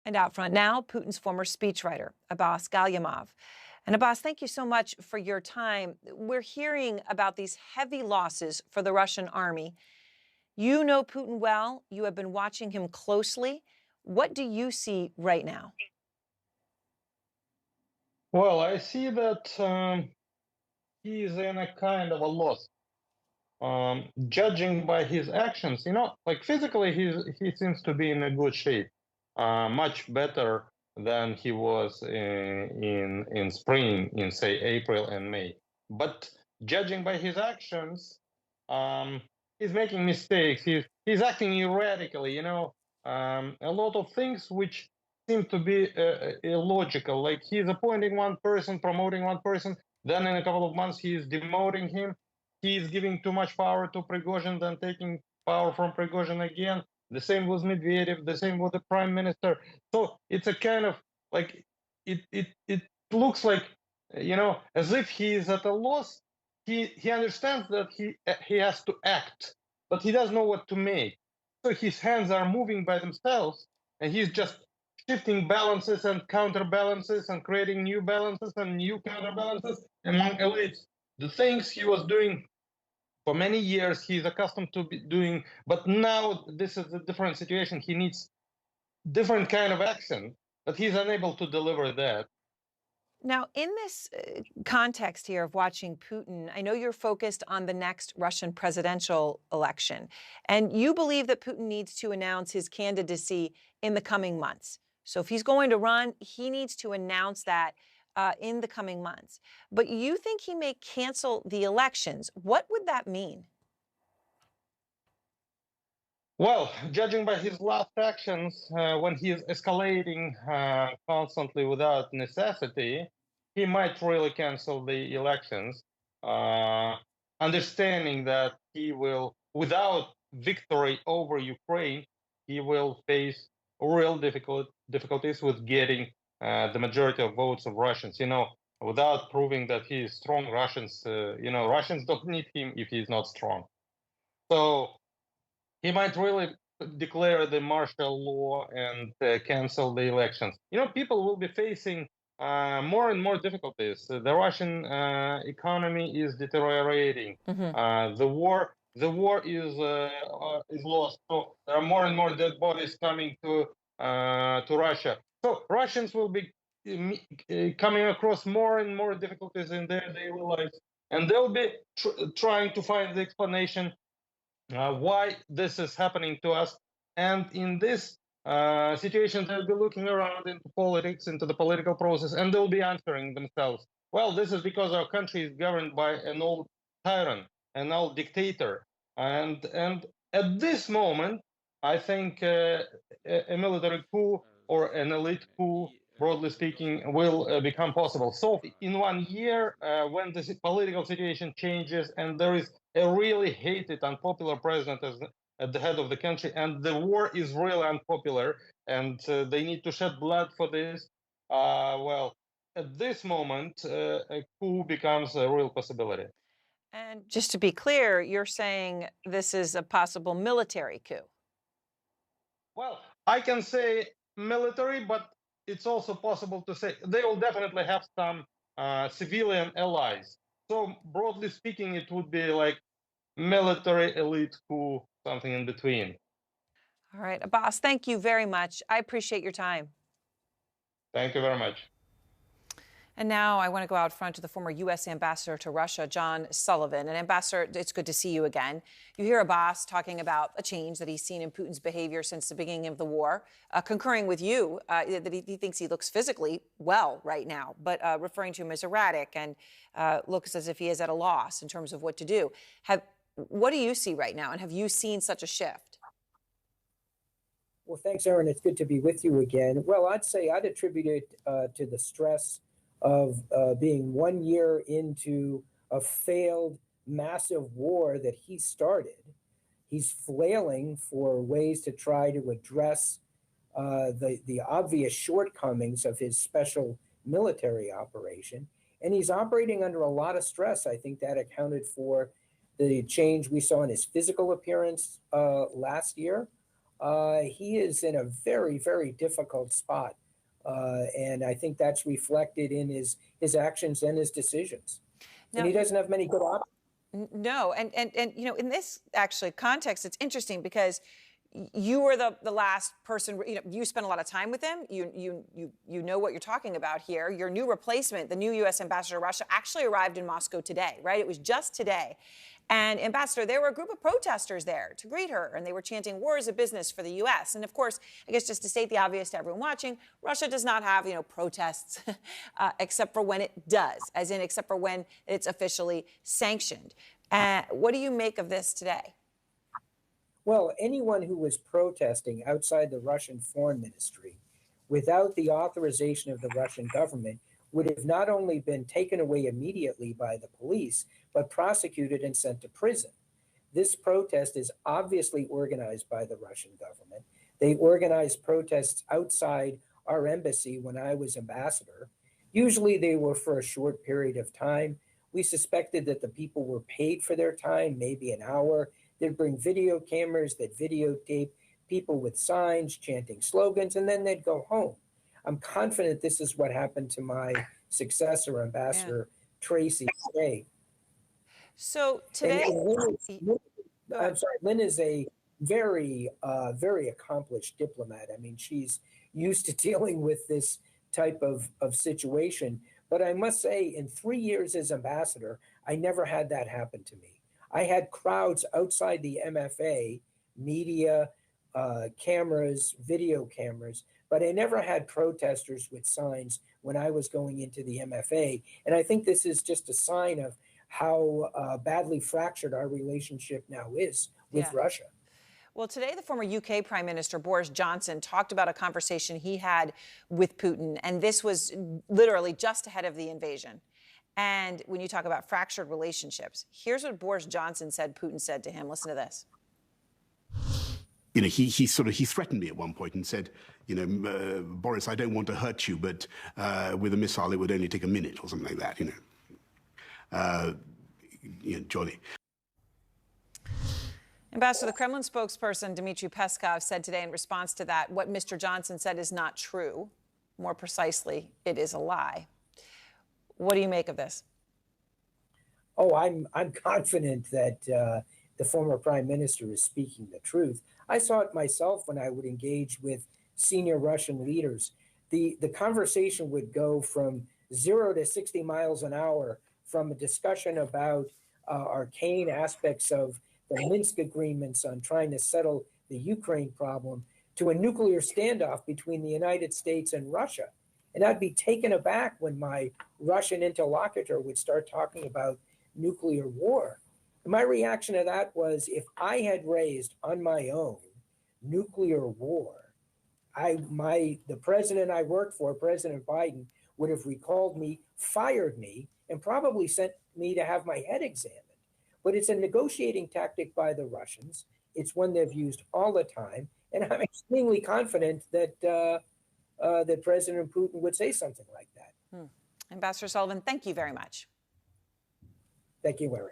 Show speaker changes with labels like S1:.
S1: And out front now, Putin's former speechwriter, Abbas Galyamov. And Abbas, thank you so much for your time. We're hearing about these heavy losses for the Russian army. You know Putin well. You have been watching him closely. What do you see right now?
S2: Well, I see that he's in a kind of a loss. Judging by his actions, like physically, he seems to be in a good shape, much better than he was in spring, in say April and May. But judging by his actions, he's making mistakes. He's acting erratically. A lot of things which seem to be illogical. Like he's appointing one person, promoting one person, then in a couple of months he is demoting him. He's giving too much power to Prigozhin, then taking power from Prigozhin again. The same with Medvedev, the same with the prime minister. So it's a kind of like it looks like as if he is at a loss. He understands that he has to act, but he doesn't know what to make. So his hands are moving by themselves, and he's just shifting balances and counterbalances and creating new balances and new counterbalances among elites. The things he was doing for many years, he's accustomed to be doing, but now this is a different situation. He needs different kind of action, but he's unable to deliver that.
S1: Now, in this context here of watching Putin, I know you're focused on the next Russian presidential election, and you believe that Putin needs to announce his candidacy in the coming months. So if he's going to run, he needs to announce that in the coming months. But you think he may cancel the elections. What would that mean?
S2: Well, judging by his last actions, when he is escalating constantly without necessity, he might really cancel the elections, understanding that he will, without victory over Ukraine, he will face real difficulties with getting the majority of votes of Russians. Without proving that he is strong, Russians don't need him if he's not strong. So he might really declare the martial law and cancel the elections. People will be facing more and more difficulties. The Russian economy is deteriorating. The war is lost. So there are more and more dead bodies coming to Russia. So Russians will be coming across more and more difficulties in their daily lives, and they'll be trying to find the explanation why this is happening to us. And in this situation, they'll be looking around into politics, into the political process, and they'll be answering themselves, well, this is because our country is governed by an old tyrant, an old dictator. And at this moment, I think a military coup or an elite coup, broadly speaking, will become possible. So in 1 year, when the political situation changes and there is a really hated, unpopular president at the head of the country, and the war is really unpopular, and they need to shed blood for this, well, at this moment, a coup becomes a real possibility.
S1: And just to be clear, you're saying this is a possible military coup?
S2: Well, I can say military, but it's also possible to say they will definitely have some civilian allies. So broadly speaking, it would be like military elite coup, something in between.
S1: All right, Abbas, thank you very much. I appreciate your time.
S2: Thank you very much.
S1: And now I want to go out front to the former U.S. ambassador to Russia, John Sullivan. And Ambassador, it's good to see you again. You hear Abbas talking about a change that he's seen in Putin's behavior since the beginning of the war, concurring with you that he thinks he looks physically well right now, but referring to him as erratic and looks as if he is at a loss in terms of what to do. What do you see right now, and have you seen such a shift?
S3: Well, thanks, Aaron. It's good to be with you again. Well, I'd say I'd attribute it to the stress of being 1 year into a failed massive war that he started. He's flailing for ways to try to address the obvious shortcomings of his special military operation. And he's operating under a lot of stress. I think that accounted for the change we saw in his physical appearance last year. he is in a very, very difficult spot. And I think that's reflected in his actions and his decisions.
S1: Now,
S3: and he doesn't have many good options.
S1: No, and in this actually context, it's interesting because you were the last person. You spent a lot of time with him. You know what you're talking about here. Your new replacement, the new U.S. ambassador to Russia, actually arrived in Moscow today. Right? It was just today. And Ambassador, there were a group of protesters there to greet her, and they were chanting, "War is a business" for the U.S. And of course, I guess just to state the obvious to everyone watching, Russia does not have, protests except for when it does, as in except for when it's officially sanctioned. What do you make of this today?
S3: Well, anyone who was protesting outside the Russian foreign ministry without the authorization of the Russian government would have not only been taken away immediately by the police, but prosecuted and sent to prison. This protest is obviously organized by the Russian government. They organized protests outside our embassy when I was ambassador. Usually they were for a short period of time. We suspected that the people were paid for their time, maybe an hour. They'd bring video cameras that videotape people with signs, chanting slogans, and then they'd go home. I'm confident this is what happened to my successor, Ambassador Tracy, today.
S1: So today,
S3: I'm sorry, Lynn is a very, very accomplished diplomat. I mean, she's used to dealing with this type of situation. But I must say, in 3 years as ambassador, I never had that happen to me. I had crowds outside the MFA, media, cameras, video cameras, but I never had protesters with signs when I was going into the MFA. And I think this is just a sign of how badly fractured our relationship now is with Russia.
S1: Well, today, the former UK Prime Minister Boris Johnson talked about a conversation he had with Putin, and this was literally just ahead of the invasion. And when you talk about fractured relationships, here's what Boris Johnson said Putin said to him. Listen to this.
S4: He threatened me at one point and said, Boris, I don't want to hurt you, but with a missile, it would only take a minute or something like that, jolly.
S1: Ambassador, the Kremlin spokesperson Dmitry Peskov said today in response to that, what Mr. Johnson said is not true. More precisely, it is a lie. What do you make of this?
S3: Oh, I'm confident that the former prime minister is speaking the truth. I saw it myself when I would engage with senior Russian leaders. The conversation would go from 0 to 60 miles an hour, from a discussion about arcane aspects of the Minsk agreements on trying to settle the Ukraine problem, to a nuclear standoff between the United States and Russia. And I'd be taken aback when my Russian interlocutor would start talking about nuclear war. And my reaction to that was, if I had raised on my own nuclear war, the president I worked for, President Biden, would have recalled me, fired me, and probably sent me to have my head examined. But it's a negotiating tactic by the Russians. It's one they've used all the time. And I'm extremely confident that that President Putin would say something like that.
S1: Ambassador Sullivan, thank you very much.
S3: Thank you, Erin.